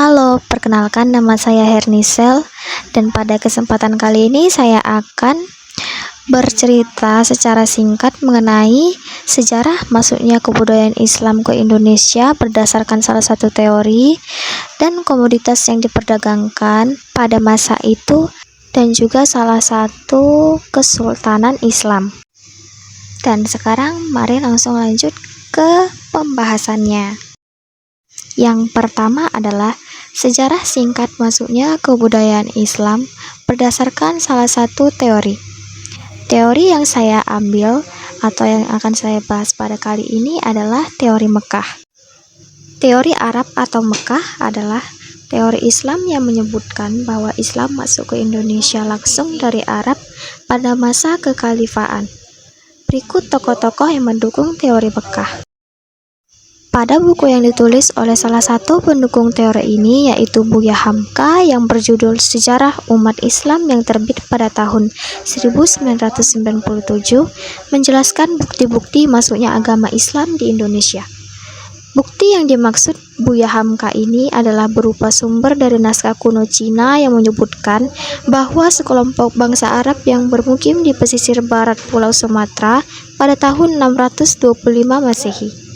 Halo, perkenalkan nama saya Hernisel dan pada kesempatan kali ini saya akan bercerita secara singkat mengenai sejarah masuknya kebudayaan Islam ke Indonesia berdasarkan salah satu teori dan komoditas yang diperdagangkan pada masa itu dan juga salah satu kesultanan Islam. Dan sekarang mari langsung lanjut ke pembahasannya. Yang pertama adalah sejarah singkat masuknya kebudayaan Islam berdasarkan salah satu teori. Teori yang saya ambil atau yang akan saya bahas pada kali ini adalah teori Mekah. Teori Arab atau Mekah adalah teori Islam yang menyebutkan bahwa Islam masuk ke Indonesia langsung dari Arab pada masa kekhalifaan. Berikut tokoh-tokoh yang mendukung teori Mekah. Pada buku yang ditulis oleh salah satu pendukung teori ini yaitu Buya Hamka yang berjudul Sejarah Umat Islam yang terbit pada tahun 1997 menjelaskan bukti-bukti masuknya agama Islam di Indonesia. Bukti yang dimaksud Buya Hamka ini adalah berupa sumber dari naskah kuno Cina yang menyebutkan bahwa sekelompok bangsa Arab yang bermukim di pesisir barat Pulau Sumatera pada tahun 625 Masehi.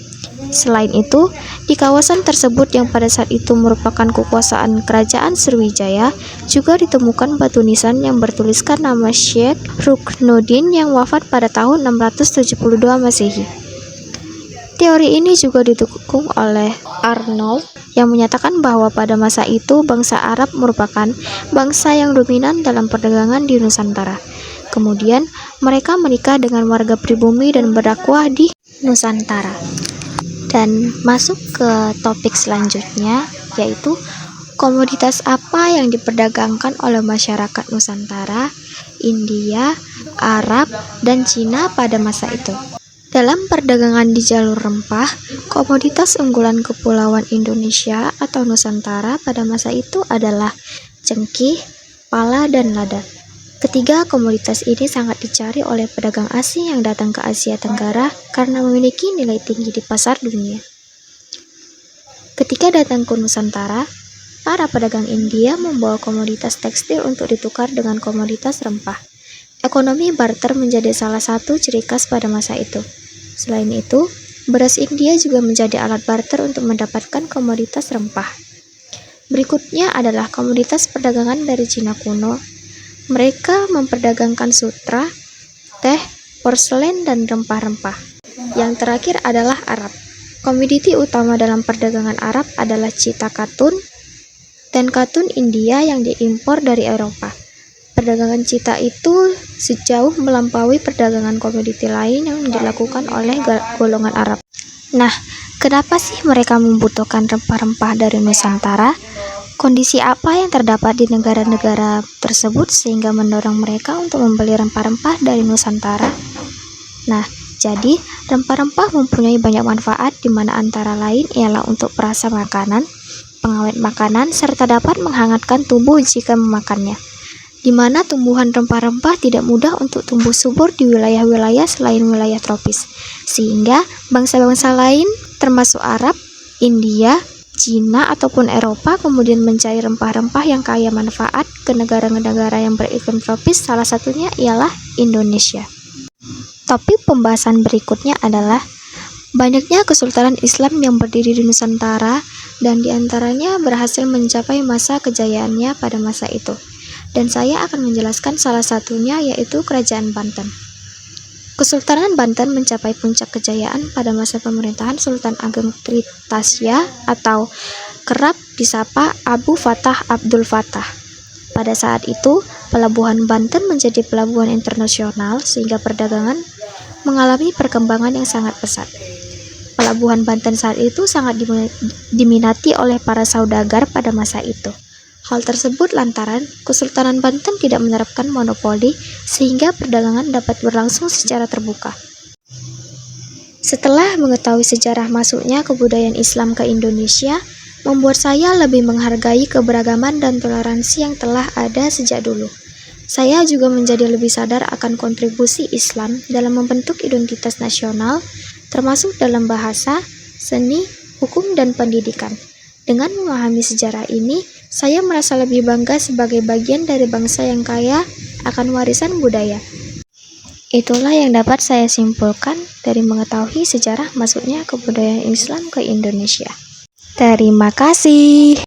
Selain itu, di kawasan tersebut yang pada saat itu merupakan kekuasaan kerajaan Sriwijaya, juga ditemukan batu nisan yang bertuliskan nama Syekh Ruknuddin yang wafat pada tahun 672 Masehi. Teori ini juga didukung oleh Arnold yang menyatakan bahwa pada masa itu bangsa Arab merupakan bangsa yang dominan dalam perdagangan di Nusantara. Kemudian, mereka menikah dengan warga pribumi dan berdakwah di Nusantara. Dan masuk ke topik selanjutnya, yaitu komoditas apa yang diperdagangkan oleh masyarakat Nusantara, India, Arab, dan Cina pada masa itu. Dalam perdagangan di jalur rempah, komoditas unggulan Kepulauan Indonesia atau Nusantara pada masa itu adalah cengkih, pala, dan lada. Ketiga komoditas ini sangat dicari oleh pedagang asing yang datang ke Asia Tenggara karena memiliki nilai tinggi di pasar dunia. Ketika datang ke Nusantara, para pedagang India membawa komoditas tekstil untuk ditukar dengan komoditas rempah. Ekonomi barter menjadi salah satu ciri khas pada masa itu. Selain itu, beras India juga menjadi alat barter untuk mendapatkan komoditas rempah. Berikutnya adalah komoditas perdagangan dari Cina kuno. Mereka memperdagangkan sutra, teh, porselen, dan rempah-rempah. Yang terakhir adalah Arab. Komoditi utama dalam perdagangan Arab adalah cita katun dan katun India yang diimpor dari Eropa. Perdagangan cita itu sejauh melampaui perdagangan komoditi lain yang dilakukan oleh golongan Arab. Nah, kenapa sih mereka membutuhkan rempah-rempah dari Nusantara? Kondisi apa yang terdapat di negara-negara tersebut sehingga mendorong mereka untuk membeli rempah-rempah dari Nusantara? Nah, jadi rempah-rempah mempunyai banyak manfaat di mana antara lain ialah untuk perasa makanan, pengawet makanan, serta dapat menghangatkan tubuh jika memakannya. Di mana tumbuhan rempah-rempah tidak mudah untuk tumbuh subur di wilayah-wilayah selain wilayah tropis. Sehingga bangsa-bangsa lain termasuk Arab, India, Cina ataupun Eropa kemudian mencari rempah-rempah yang kaya manfaat ke negara-negara yang beriklim tropis, salah satunya ialah Indonesia. Topik pembahasan berikutnya adalah banyaknya kesultanan Islam yang berdiri di Nusantara dan diantaranya berhasil mencapai masa kejayaannya pada masa itu. Dan saya akan menjelaskan salah satunya yaitu Kerajaan Banten. Kesultanan Banten mencapai puncak kejayaan pada masa pemerintahan Sultan Ageng Tritasya atau kerap disapa Abu Fatah Abdul Fatah. Pada saat itu, pelabuhan Banten menjadi pelabuhan internasional sehingga perdagangan mengalami perkembangan yang sangat pesat. Pelabuhan Banten saat itu sangat diminati oleh para saudagar pada masa itu. Hal tersebut lantaran Kesultanan Banten tidak menerapkan monopoli sehingga perdagangan dapat berlangsung secara terbuka. Setelah mengetahui sejarah masuknya kebudayaan Islam ke Indonesia, membuat saya lebih menghargai keberagaman dan toleransi yang telah ada sejak dulu. Saya juga menjadi lebih sadar akan kontribusi Islam dalam membentuk identitas nasional, termasuk dalam bahasa, seni, hukum, dan pendidikan. Dengan memahami sejarah ini, saya merasa lebih bangga sebagai bagian dari bangsa yang kaya akan warisan budaya. Itulah yang dapat saya simpulkan dari mengetahui sejarah masuknya kebudayaan Islam ke Indonesia. Terima kasih.